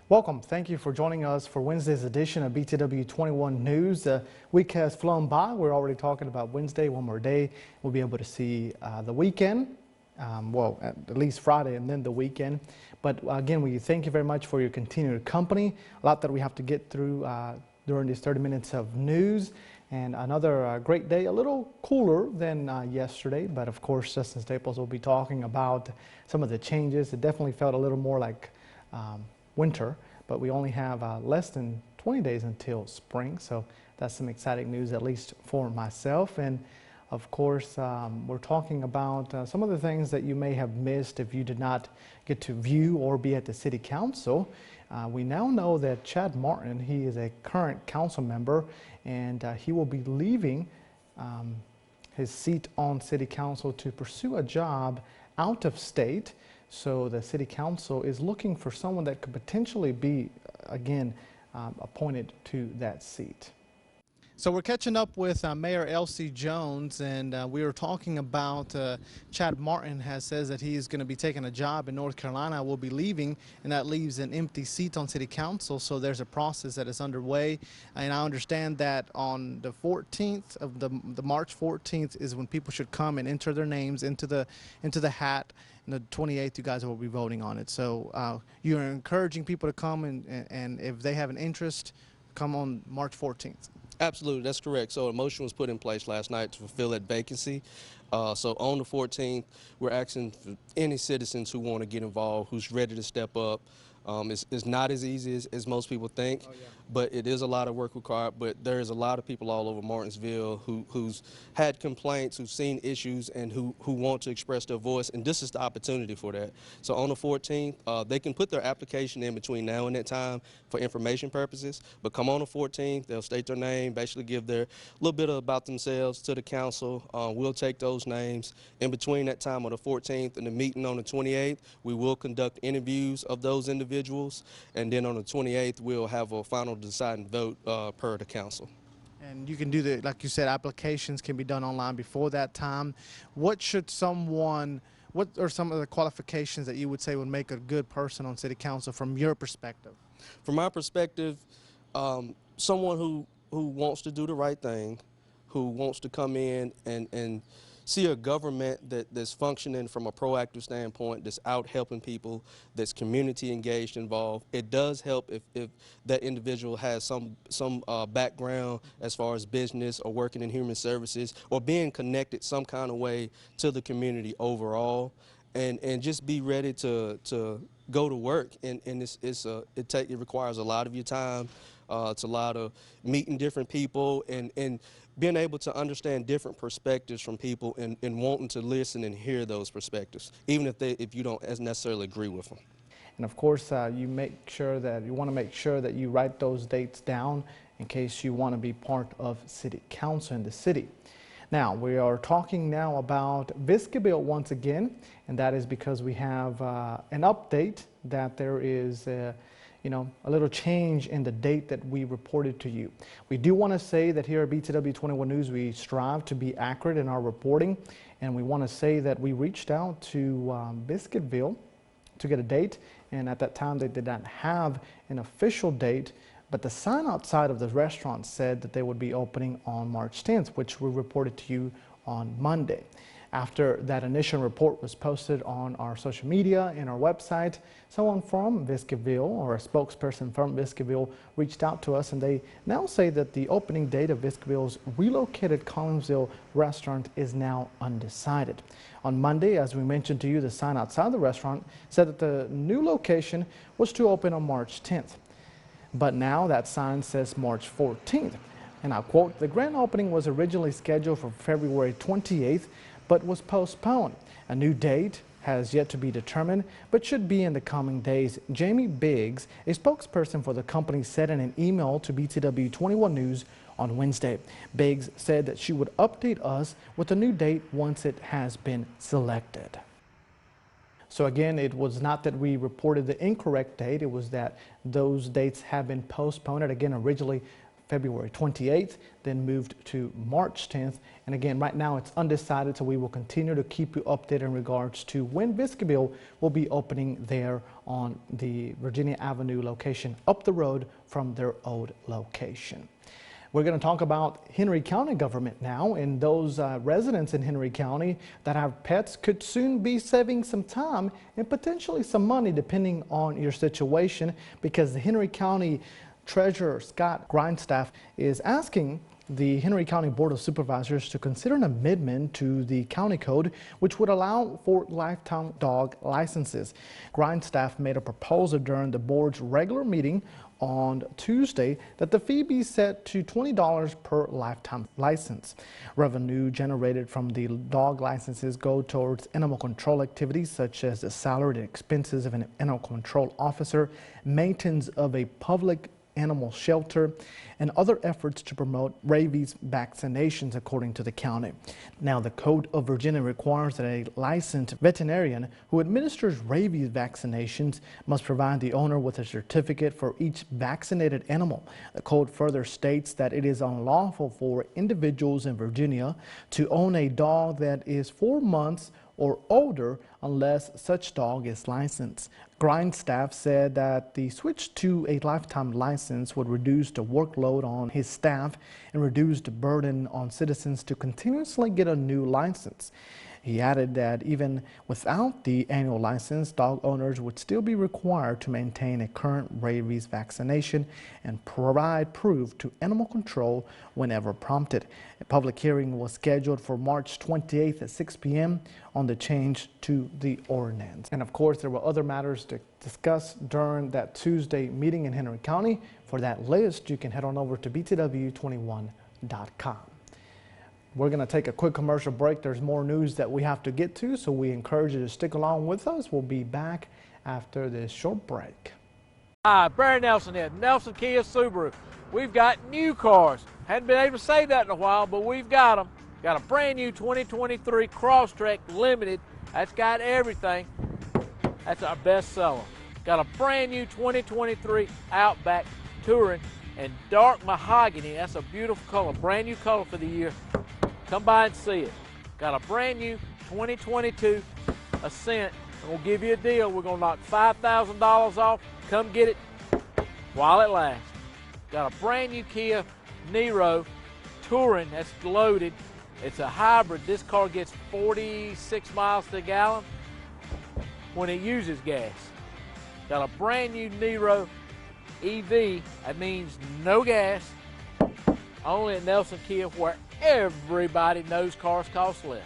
Welcome. Thank you for joining us for Wednesday's edition of BTW21 News. The week has flown by. We're already talking about Wednesday, one more day. We'll be able to see the weekend, well, at least Friday and then the weekend. But again, we thank you very much for your continued company. A lot that we have to get through during these 30 minutes of news. And another great day, a little cooler than yesterday. But of course, Justin Staples will be talking about some of the changes. It definitely felt a little more like winter, but we only have less than 20 days until spring, so that's some exciting news, at least for myself. And of course, we're talking about some of the things that you may have missed if you did not get to view or be at the City Council. We now know that Chad Martin, he is a current council member, and he will be leaving his seat on City Council to pursue a job out of state. So the City Council is looking for someone that could potentially be, again, appointed to that seat. So we're catching up with Mayor Elsie Jones, and we were talking about Chad Martin says that he is going to be taking a job in North Carolina, will be leaving, and that leaves an empty seat on City Council. So there's a process that is underway, and I understand that on the 14th of the March 14th is when people should come and enter their names into the hat. And the 28th, you guys will be voting on it. So you're encouraging people to come, and if they have an interest, come on March 14th. Absolutely, that's correct. So a motion was put in place last night to fulfill that vacancy. So on the 14th, we're asking for any citizens who want to get involved, who's ready to step up. It's not as easy as most people think, but it is a lot of work required. But there's a lot of people all over Martinsville who's had complaints, who've seen issues, and who want to express their voice, and this is the opportunity for that. So on the 14th, they can put their application in between now and that time for information purposes, but come on the 14th, they'll state their name, basically give their little bit about themselves to the council. We'll take those names. In between that time on the 14th and the meeting on the 28th, we will conduct interviews of those individuals, and then on the 28th we'll have a final deciding vote per the council. And you can do the, like you said, applications can be done online before that time. What are some of the qualifications that you would say would make a good person on City Council from your perspective? From my perspective, someone who wants to do the right thing, who wants to come in and see a government that's functioning from a proactive standpoint, that's out helping people, that's community engaged, involved. It does help if that individual has some background as far as business or working in human services or being connected some kind of way to the community overall, and just be ready to go to work. And it requires a lot of your time. It's a lot of meeting different people and being able to understand different perspectives from people and wanting to listen and hear those perspectives, even if you don't necessarily agree with them. And of course, you want to make sure that you write those dates down in case you want to be part of City Council in the city. Now, we are talking now about Vizcaville once again, and that is because we have an update that there is a little change in the date that we reported to you. We do want to say that here at BTW21 News, we strive to be accurate in our reporting, and we want to say that we reached out to Vizcaville to get a date, and at that time they did not have an official date, but the sign outside of the restaurant said that they would be opening on March 10th, which we reported to you on Monday. After that initial report was posted on our social media and our website, someone from Vizcaville, or a spokesperson from Vizcaville, reached out to us, and they now say that the opening date of Vizcaville's relocated Collinsville restaurant is now undecided. On Monday, as we mentioned to you, the sign outside the restaurant said that the new location was to open on March 10th. But now that sign says March 14th. And I'll quote, "The grand opening was originally scheduled for February 28th, but was postponed. A new date has yet to be determined, but should be in the coming days." Jamie Biggs, a spokesperson for the company, said in an email to BTW21 News on Wednesday. Biggs said that she would update us with a new date once it has been selected. So again, it was not that we reported the incorrect date, it was that those dates have been postponed. Again, originally February 28th, then moved to March 10th. And again, right now it's undecided, so we will continue to keep you updated in regards to when Vizcaville will be opening their on the Virginia Avenue location up the road from their old location. We're going to talk about Henry County government now, and those residents in Henry County that have pets could soon be saving some time and potentially some money depending on your situation, because the Henry County Treasurer Scott Grindstaff is asking the Henry County Board of Supervisors to consider an amendment to the county code which would allow for lifetime dog licenses. Grindstaff made a proposal during the board's regular meeting on Tuesday that the fee be set to $20 per lifetime license. Revenue generated from the dog licenses go towards animal control activities such as the salary and expenses of an animal control officer, maintenance of a public animal shelter, and other efforts to promote rabies vaccinations, according to the county. Now, the Code of Virginia requires that a licensed veterinarian who administers rabies vaccinations must provide the owner with a certificate for each vaccinated animal. The code further states that it is unlawful for individuals in Virginia to own a dog that is 4 months or older unless such dog is licensed. Grindstaff said that the switch to a lifetime license would reduce the workload on his staff and reduce the burden on citizens to continuously get a new license. He added that even without the annual license, dog owners would still be required to maintain a current rabies vaccination and provide proof to animal control whenever prompted. A public hearing was scheduled for March 28th at 6 p.m. on the change to the ordinance. And of course, there were other matters to discuss during that Tuesday meeting in Henry County. For that list, you can head on over to BTW21.com. We're going to take a quick commercial break. There's more news that we have to get to, so we encourage you to stick along with us. We'll be back after this short break. Hi, Barry Nelson here, Nelson Kia Subaru. We've got new cars. Hadn't been able to say that in a while, but we've got them. Got a brand new 2023 Crosstrek Limited. That's got everything. That's our best seller. Got a brand new 2023 Outback Touring and dark mahogany. That's a beautiful color, brand new color for the year. Come by and see it. Got a brand new 2022 Ascent, and we'll give you a deal. We're gonna knock $5,000 off. Come get it while it lasts. Got a brand new Kia Niro Touring that's loaded. It's a hybrid. This car gets 46 miles to the gallon when it uses gas. Got a brand new Niro EV. That means no gas. Only at Nelson Kia, where everybody knows cars cost less.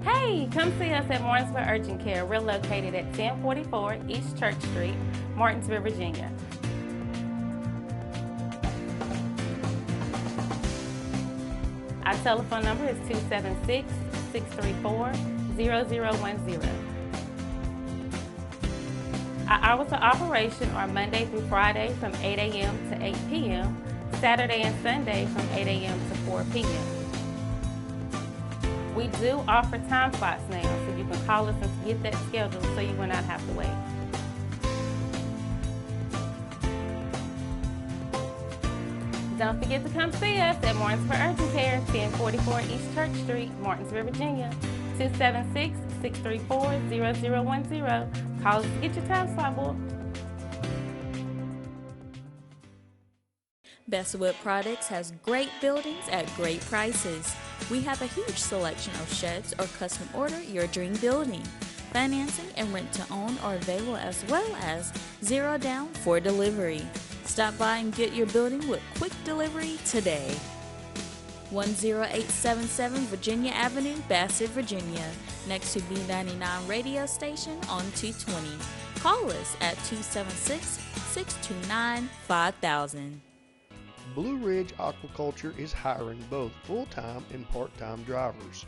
Hey, come see us at Martinsville Urgent Care. We're located at 1044 East Church Street, Martinsville, Virginia. Our telephone number is 276-634-0010. Our hours of operation are Monday through Friday from 8 a.m. to 8 p.m., Saturday and Sunday from 8 a.m. to 4 p.m. We do offer time slots now, so you can call us and get that scheduled so you will not have to wait. Don't forget to come see us at Martinsville Urgent Care, 1044 East Church Street, Martinsville, Virginia, 276-634-0010. Call us to get your time slot booked. Bestwood Products has great buildings at great prices. We have a huge selection of sheds or custom order your dream building. Financing and rent to own are available, as well as zero down for delivery. Stop by and get your building with quick delivery today. 10877 Virginia Avenue, Bassett, Virginia, next to B99 radio station on 220. Call us at 276-629-5000. Blue Ridge Aquaculture is hiring both full-time and part-time drivers.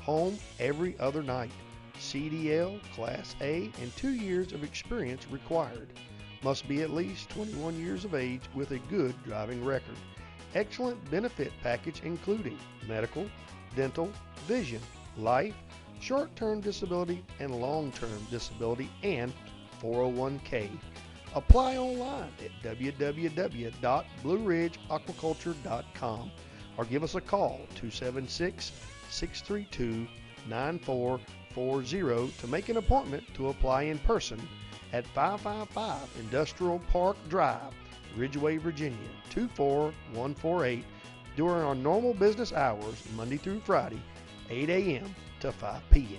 Home every other night. CDL, Class A, and 2 years of experience required. Must be at least 21 years of age with a good driving record. Excellent benefit package including medical, dental, vision, life, short-term disability, and long-term disability, and 401k. Apply online at www.blueridgeaquaculture.com or give us a call 276 632-9440 to make an appointment to apply in person at 555 Industrial Park Drive, Ridgeway, Virginia 24148 during our normal business hours, Monday through Friday, 8 a.m. to 5 p.m.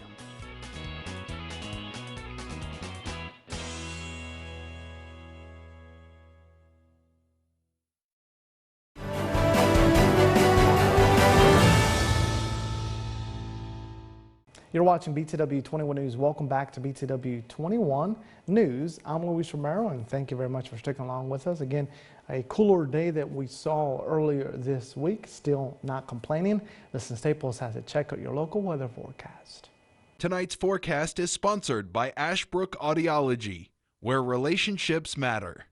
You're watching BTW21 News. Welcome back to BTW21 News. I'm Luis Romero, and thank you very much for sticking along with us. Again, a cooler day that we saw earlier this week. Still not complaining. Listen, Staples has it. Check out your local weather forecast. Tonight's forecast is sponsored by Ashbrook Audiology, where relationships matter.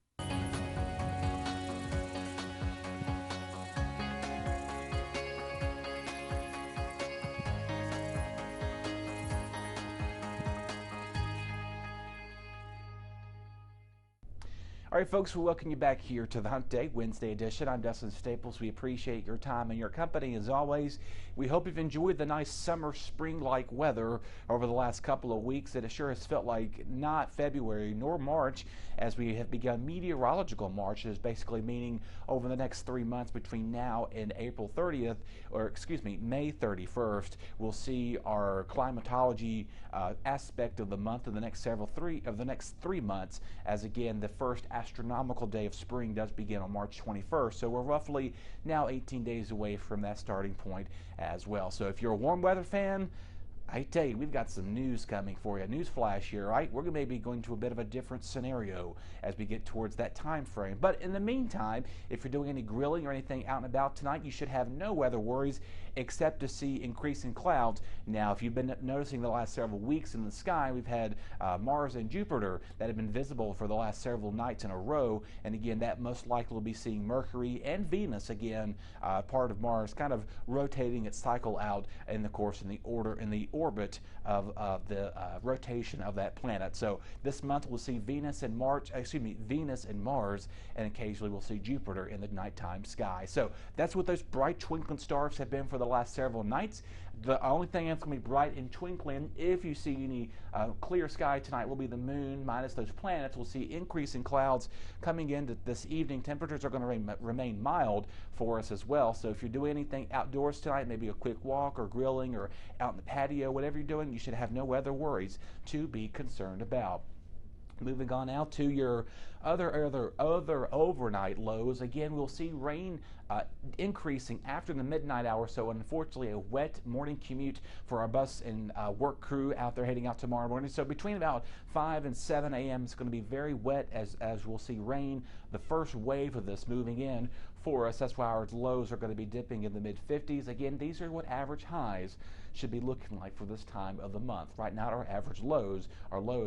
All right, folks, we welcome you back here to the Hump Day Wednesday edition. I'm Dustin Staples. We appreciate your time and your company as always. We hope you've enjoyed the nice summer, spring-like weather over the last couple of weeks. It sure has felt like not February nor March, as we have begun meteorological March. It is basically meaning over the next 3 months between now and April 30th, or excuse me, May 31st, we'll see our climatology aspect of the month of the next three months, as again the first astronomical day of spring does begin on March 21st. So we're roughly now 18 days away from that starting point as well. So if you're a warm weather fan, I tell you, we've got some news coming for you. News flash here, right? We're maybe going to a bit of a different scenario as we get towards that time frame. But in the meantime, if you're doing any grilling or anything out and about tonight, you should have no weather worries except to see increasing clouds. Now, if you've been noticing the last several weeks in the sky, we've had Mars and Jupiter that have been visible for the last several nights in a row. And again, that most likely will be seeing Mercury and Venus again, part of Mars, kind of rotating its cycle out in the course in the orbit of the rotation of that planet. So this month we'll see Venus and Mars, and occasionally we'll see Jupiter in the nighttime sky. So that's what those bright twinkling stars have been for the last several nights. The only thing that's going to be bright and twinkling, if you see any clear sky tonight, will be the moon minus those planets. We'll see increasing clouds coming into this evening. Temperatures are going to remain mild for us as well. So if you're doing anything outdoors tonight, maybe a quick walk or grilling or out in the patio, whatever you're doing, you should have no weather worries to be concerned about. Moving on now to your other overnight lows. Again, we'll see rain increasing after the midnight hour. So unfortunately, a wet morning commute for our bus and work crew out there heading out tomorrow morning. So between about 5 and 7 a.m. it's going to be very wet as we'll see rain, the first wave of this moving in for us. That's why our lows are going to be dipping in the mid-50s. Again, these are what average highs should be looking like for this time of the month. Right now, our average lows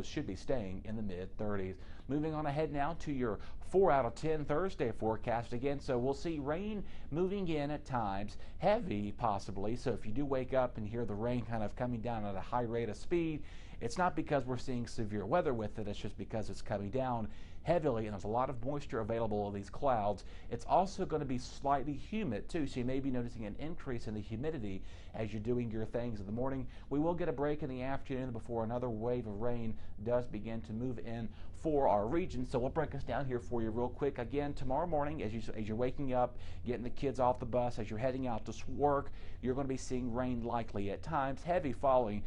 should be staying in the mid-30s. Moving on ahead now to your 4 out of 10 Thursday forecast again. So we'll see rain moving in at times, heavy possibly. So if you do wake up and hear the rain kind of coming down at a high rate of speed, it's not because we're seeing severe weather with it. It's just because it's coming down heavily and there's a lot of moisture available in these clouds. It's also going to be slightly humid too, so you may be noticing an increase in the humidity as you're doing your things in the morning. We will get a break in the afternoon before another wave of rain does begin to move in for our region. So we'll break us down here for you real quick. Again, tomorrow morning as you're waking up, getting the kids off the bus, as you're heading out to work, you're going to be seeing rain likely at times, heavily falling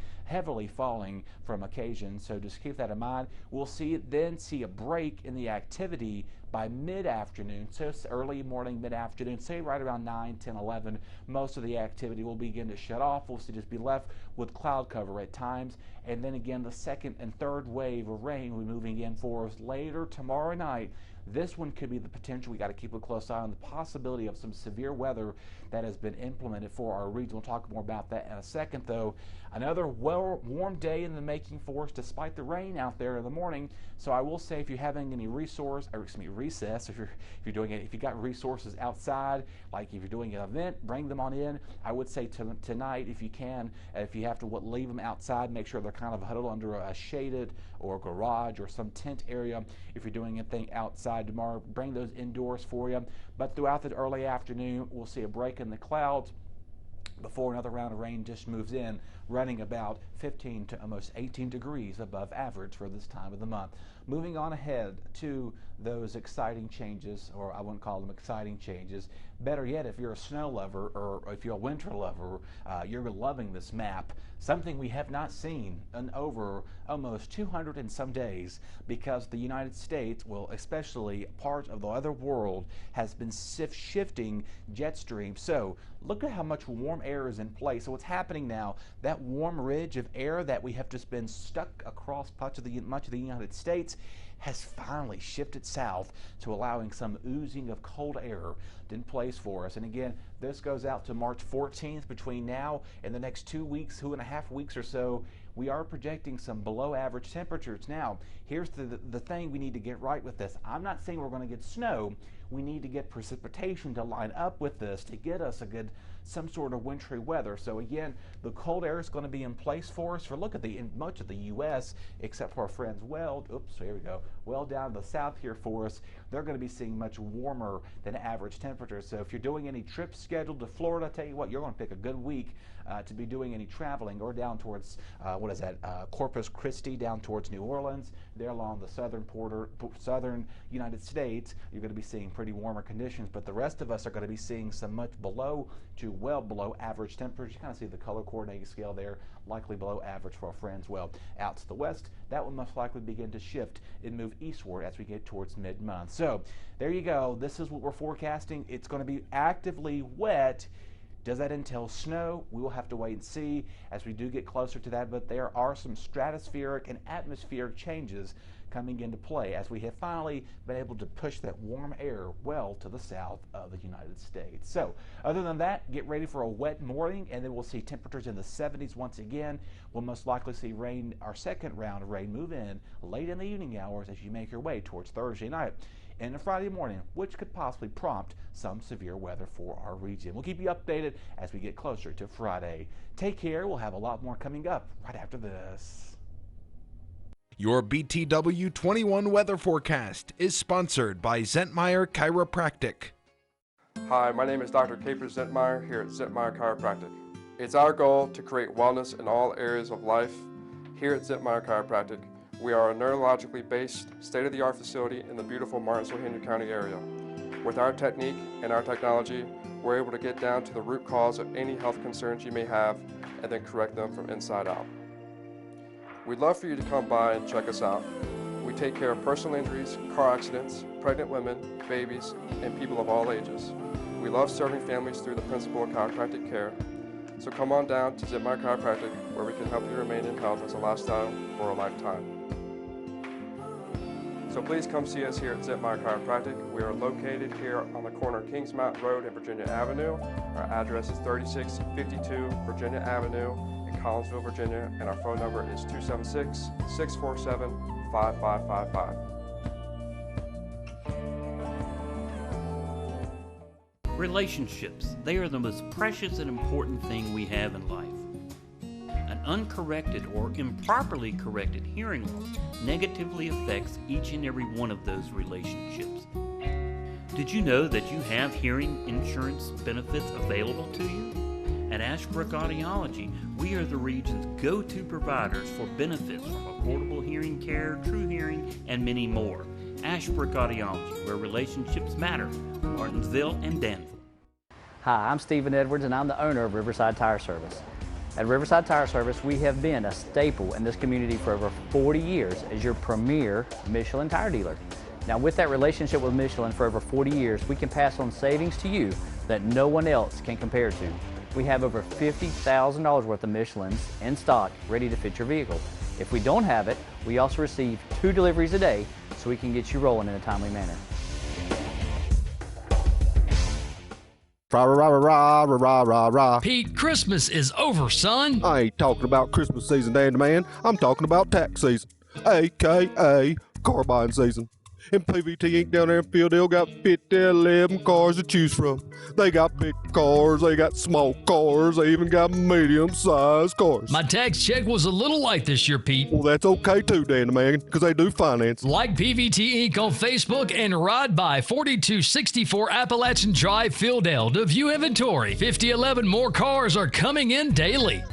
from occasion. So just keep that in mind. We'll see a break in the activity by mid-afternoon, so early morning, mid-afternoon, say right around 9, 10, 11, most of the activity will begin to shut off. We'll just be left with cloud cover at times. And then again, the second and third wave of rain will be moving in for us later tomorrow night. This one could be the potential. We got to keep a close eye on the possibility of some severe weather that has been implemented for our region. We'll talk more about that in a second, though. Another warm day in the making for us, despite the rain out there in the morning. So I will say, if you're having any recess, if you're doing it, if you got resources outside, like if you're doing an event, bring them on in. I would say tonight, if you can, if you have to leave them outside, make sure they're kind of huddled under a shaded or a garage or some tent area. If you're doing anything outside tomorrow, bring those indoors for you. But throughout the early afternoon, we'll see a break in the clouds. before another round of rain just moves in, running about 15 to almost 18 degrees above average for this time of the month. Moving on ahead to those exciting changes, or I wouldn't call them exciting changes. Better yet, if you're a snow lover or if you're a winter lover, you're loving this map. Something we have not seen in over almost 200 and some days, because the United States, well, especially part of the other world, has been shifting jet stream. So look at how much warm air is in place. So what's happening now, that warm ridge of air that we have just been stuck across much of the United States has finally shifted south to allowing some oozing of cold air in place for us. And again, this goes out to March 14th. Between now and the next 2 weeks, 2.5 weeks or so, we are projecting some below average temperatures. Now, here's the thing we need to get right with this. I'm not saying we're going to get snow. We need to get precipitation to line up with this to get us some sort of wintry weather. So again, the cold air is going to be in place for us for in much of the U.S. except for our friends well down to the south here for us. They're going to be seeing much warmer than average temperatures. So if you're doing any trips scheduled to Florida, I tell you what, you're going to pick a good week to be doing any traveling, or down towards Corpus Christi, down towards New Orleans, there along the southern United States. You're going to be seeing pretty warmer conditions, but the rest of us are going to be seeing some much below to well below average temperatures. You kind of see the color coordinating scale there, likely below average for our friends. Well, out to the west, that will most likely begin to shift and move eastward as we get towards mid-month. So there you go. This is what we're forecasting. It's going to be actively wet. Does that entail snow? We will have to wait and see as we do get closer to that, but there are some stratospheric and atmospheric changes coming into play as we have finally been able to push that warm air well to the south of the United States. So other than that, get ready for a wet morning, and then we'll see temperatures in the 70s once again. We'll most likely see rain, our second round of rain, move in late in the evening hours as you make your way towards Thursday night and a Friday morning, which could possibly prompt some severe weather for our region. We'll keep you updated as we get closer to Friday. Take care. We'll have a lot more coming up right after this. Your BTW21 weather forecast is sponsored by Zentmeyer Chiropractic. Hi, my name is Dr. Caper Zentmeyer here at Zentmeyer Chiropractic. It's our goal to create wellness in all areas of life. Here at Zentmeyer Chiropractic, we are a neurologically based, state-of-the-art facility in the beautiful Martinsville-Henry County area. With our technique and our technology, we're able to get down to the root cause of any health concerns you may have and then correct them from inside out. We'd love for you to come by and check us out. We take care of personal injuries, car accidents, pregnant women, babies, and people of all ages. We love serving families through the principle of chiropractic care. So come on down to Zentmeyer Chiropractic, where we can help you remain in health as a lifestyle for a lifetime. So please come see us here at Zentmeyer Chiropractic. We are located here on the corner of Kings Mountain Road and Virginia Avenue. Our address is 3652 Virginia Avenue in Collinsville, Virginia, and our phone number is 276-647-5555. Relationships, they are the most precious and important thing we have in life. An uncorrected or improperly corrected hearing loss negatively affects each and every one of those relationships. Did you know that you have hearing insurance benefits available to you? At Ashbrook Audiology, we are the region's go-to providers for benefits from affordable hearing care, true hearing, and many more. Ashbrook Audiology, where relationships matter, Martinsville and Danville. Hi, I'm Stephen Edwards, and I'm the owner of Riverside Tire Service. At Riverside Tire Service, we have been a staple in this community for over 40 years as your premier Michelin tire dealer. Now, with that relationship with Michelin for over 40 years, we can pass on savings to you that no one else can compare to. We have over $50,000 worth of Michelins in stock, ready to fit your vehicle. If we don't have it, we also receive 2 deliveries a day, so we can get you rolling in a timely manner. Rah, rah, rah, rah, rah, rah, rah. Pete, Christmas is over, son. I ain't talking about Christmas season, Dan the Man. I'm talking about tax season, a.k.a. car buying season. And PVT Inc. down there in Fieldale got 11 cars to choose from. They got big cars, they got small cars, they even got medium-sized cars. My tax check was a little light this year, Pete. Well, that's okay too, Danny man, because they do finance. Like PVT Inc. on Facebook and ride by 4264 Appalachian Drive, Fieldale to view inventory. 5011 more cars are coming in daily.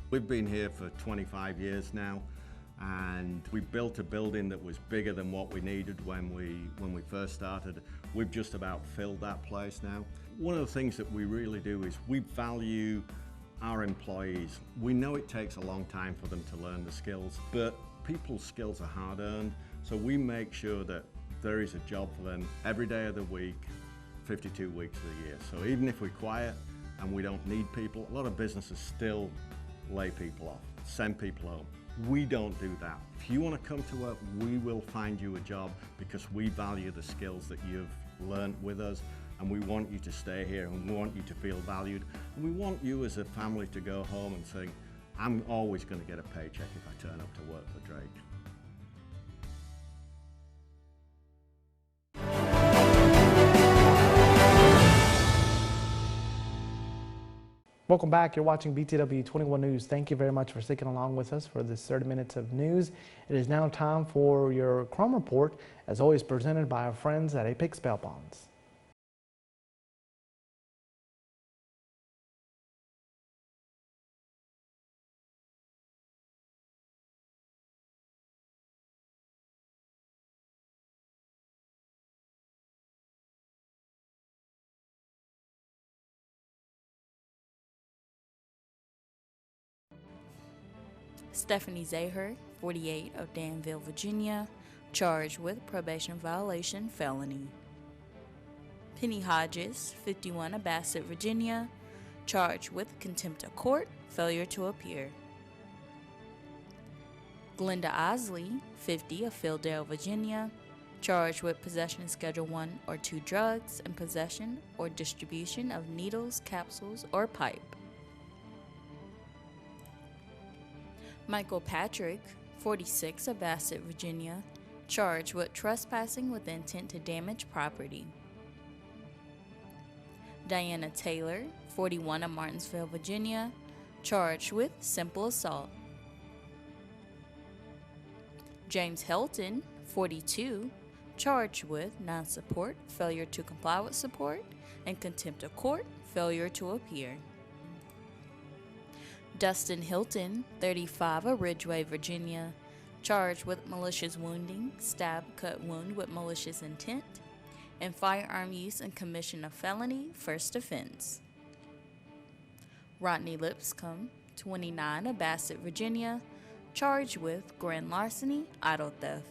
We've been here for 25 years now, and we built a building that was bigger than what we needed when we first started. We've just about filled that place now. One of the things that we really do is we value our employees. We know it takes a long time for them to learn the skills, but people's skills are hard-earned, so we make sure that there is a job for them every day of the week, 52 weeks of the year. So even if we're quiet and we don't need people, a lot of businesses still lay people off, send people home. We don't do that. If you want to come to work, we will find you a job because we value the skills that you've learned with us, and we want you to stay here, and we want you to feel valued, and we want you as a family to go home and think, I'm always going to get a paycheck if I turn up to work for Drake. Welcome back. You're watching BTW21 News. Thank you very much for sticking along with us for this 30 minutes of news. It is now time for your crime report, as always presented by our friends at Apex Bail Bonds. Stephanie Zaher, 48, of Danville, Virginia, charged with probation violation felony. Penny Hodges, 51, of Bassett, Virginia, charged with contempt of court, failure to appear. Glenda Osley, 50, of Fieldale, Virginia, charged with possession of Schedule 1 or 2 drugs and possession or distribution of needles, capsules, or pipe. Michael Patrick, 46, of Bassett, Virginia, charged with trespassing with the intent to damage property. Diana Taylor, 41, of Martinsville, Virginia, charged with simple assault. James Helton, 42, charged with non-support, failure to comply with support, and contempt of court, failure to appear. Dustin Hilton, 35, of Ridgeway, Virginia, charged with malicious wounding, stab, cut wound with malicious intent, and firearm use and commission of felony, first offense. Rodney Lipscomb, 29, of Bassett, Virginia, charged with grand larceny, idle theft.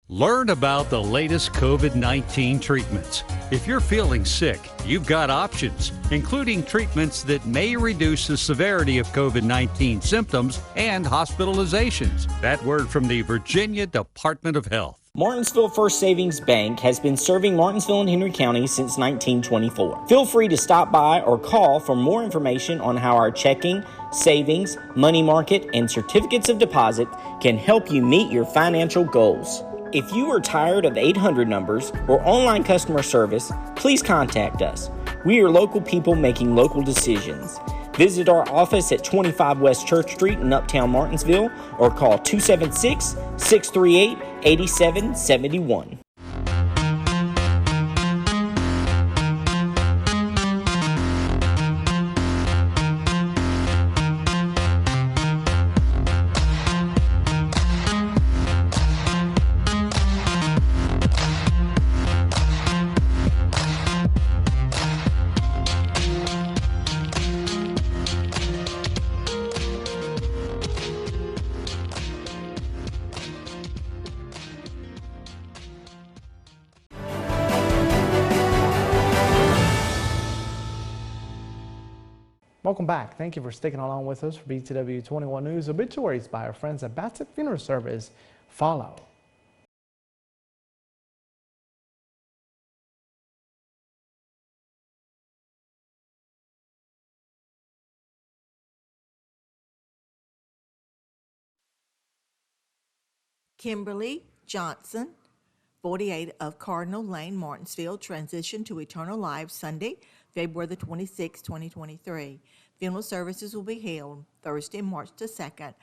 Learn about the latest COVID-19 treatments. If you're feeling sick, you've got options, including treatments that may reduce the severity of COVID-19 symptoms and hospitalizations. That word from the Virginia Department of Health. Martinsville First Savings Bank has been serving Martinsville and Henry County since 1924. Feel free to stop by or call for more information on how our checking, savings, money market, and certificates of deposit can help you meet your financial goals. If you are tired of 800 numbers or online customer service, please contact us. We are local people making local decisions. Visit our office at 25 West Church Street in Uptown Martinsville or call 276-638-8771. Welcome back. Thank you for sticking along with us for BTW21 News. Obituaries by our friends at Bassett Funeral Service follow. Kimberly Johnson, 48 of Cardinal Lane, Martinsville, transitioned to eternal life Sunday, February the 26th, 2023. Funeral services will be held Thursday, March the 2nd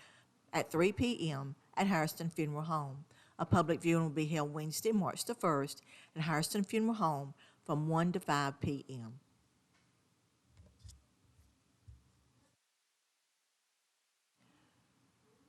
at 3 p.m. at Harrison Funeral Home. A public viewing will be held Wednesday, March the 1st at Harrison Funeral Home from 1 to 5 p.m.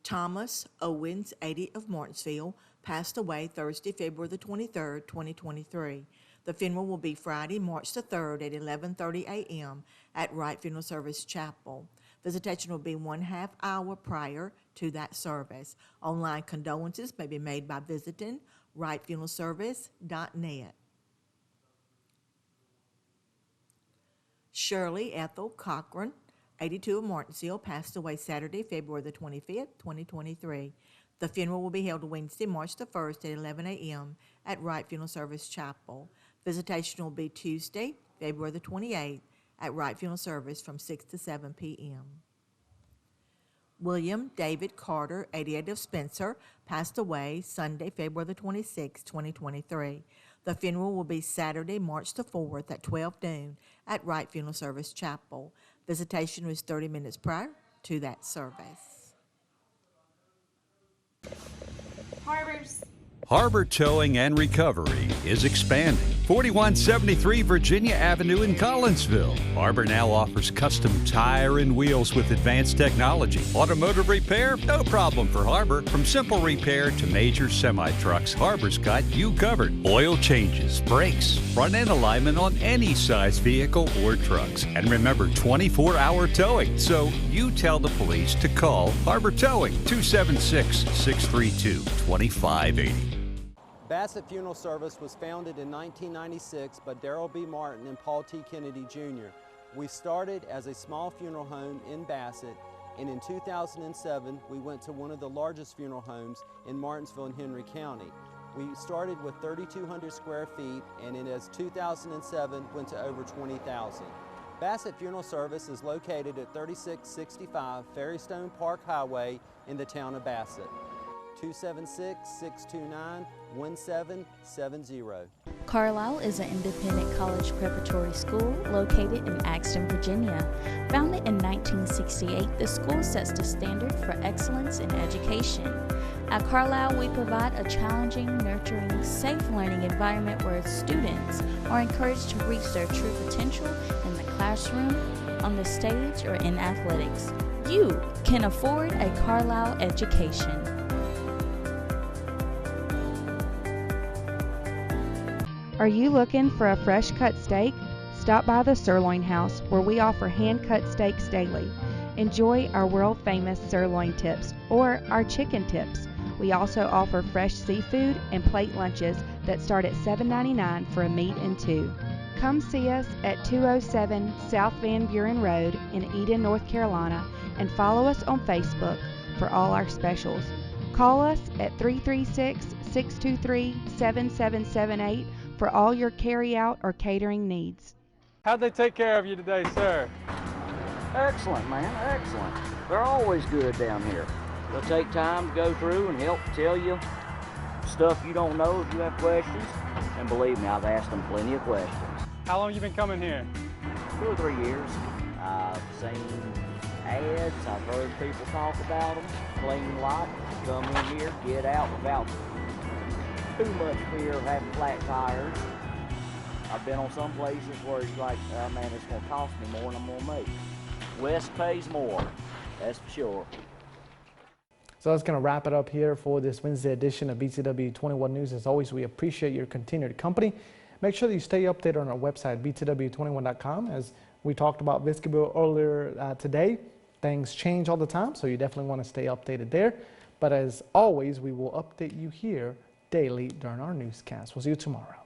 Thomas Owens, 80 of Martinsville, passed away Thursday, February the 23rd, 2023. The funeral will be Friday, March the 3rd at 11:30 a.m. at Wright Funeral Service Chapel. Visitation will be 1/2 hour prior to that service. Online condolences may be made by visiting wrightfuneralservice.net. Shirley Ethel Cochran, 82 of Martinsville, passed away Saturday, February the 25th, 2023. The funeral will be held Wednesday, March the 1st at 11 a.m. at Wright Funeral Service Chapel. Visitation will be Tuesday, February the 28th at Wright Funeral Service from 6 to 7 p.m. William David Carter, 88 of Spencer, passed away Sunday, February the 26th, 2023. The funeral will be Saturday, March the 4th at 12 noon at Wright Funeral Service Chapel. Visitation was 30 minutes prior to that service. Harbor Towing and Recovery is expanding. 4173 Virginia Avenue in Collinsville. Harbor now offers custom tire and wheels with advanced technology. Automotive repair? No problem for Harbor. From simple repair to major semi-trucks, Harbor's got you covered. Oil changes, brakes, front end alignment on any size vehicle or trucks. And remember, 24-hour towing. So you tell the police to call Harbor Towing, 276-632-2580. Bassett Funeral Service was founded in 1996 by Darrell B. Martin and Paul T. Kennedy Jr. We started as a small funeral home in Bassett, and in 2007 we went to one of the largest funeral homes in Martinsville and Henry County. We started with 3,200 square feet, and in 2007 went to over 20,000. Bassett Funeral Service is located at 3665 Ferrystone Park Highway in the town of Bassett. 276-629-1770. Carlisle is an independent college preparatory school located in Axton, Virginia. Founded in 1968, the school sets the standard for excellence in education. At Carlisle, we provide a challenging, nurturing, safe learning environment where students are encouraged to reach their true potential in the classroom, on the stage, or in athletics. You can afford a Carlisle education. Are you looking for a fresh cut steak? Stop by the Sirloin House, where we offer hand cut steaks daily. Enjoy our world famous sirloin tips or our chicken tips. We also offer fresh seafood and plate lunches that start at $7.99 for a meat and two. Come see us at 207 South Van Buren Road in Eden, North Carolina, and follow us on Facebook for all our specials. Call us at 336-623-7778 for all your carry-out or catering needs. How'd they take care of you today, sir? Excellent, man, excellent. They're always good down here. They'll take time to go through and help tell you stuff you don't know if you have questions. And believe me, I've asked them plenty of questions. How long have you been coming here? 2 or 3 years. I've seen ads, I've heard people talk about them, clean lot, come in here, get out without too much fear of having flat tires. I've been on some places where it's like, oh man, it's going to cost me more than I'm going to make. West pays more, that's for sure. So that's going to wrap it up here for this Wednesday edition of BTW21 News. As always, we appreciate your continued company. Make sure that you stay updated on our website, BTW21.com. As we talked about vestibule earlier today, things change all the time, so you definitely want to stay updated there. But as always, we will update you here daily during our newscast. We'll see you tomorrow.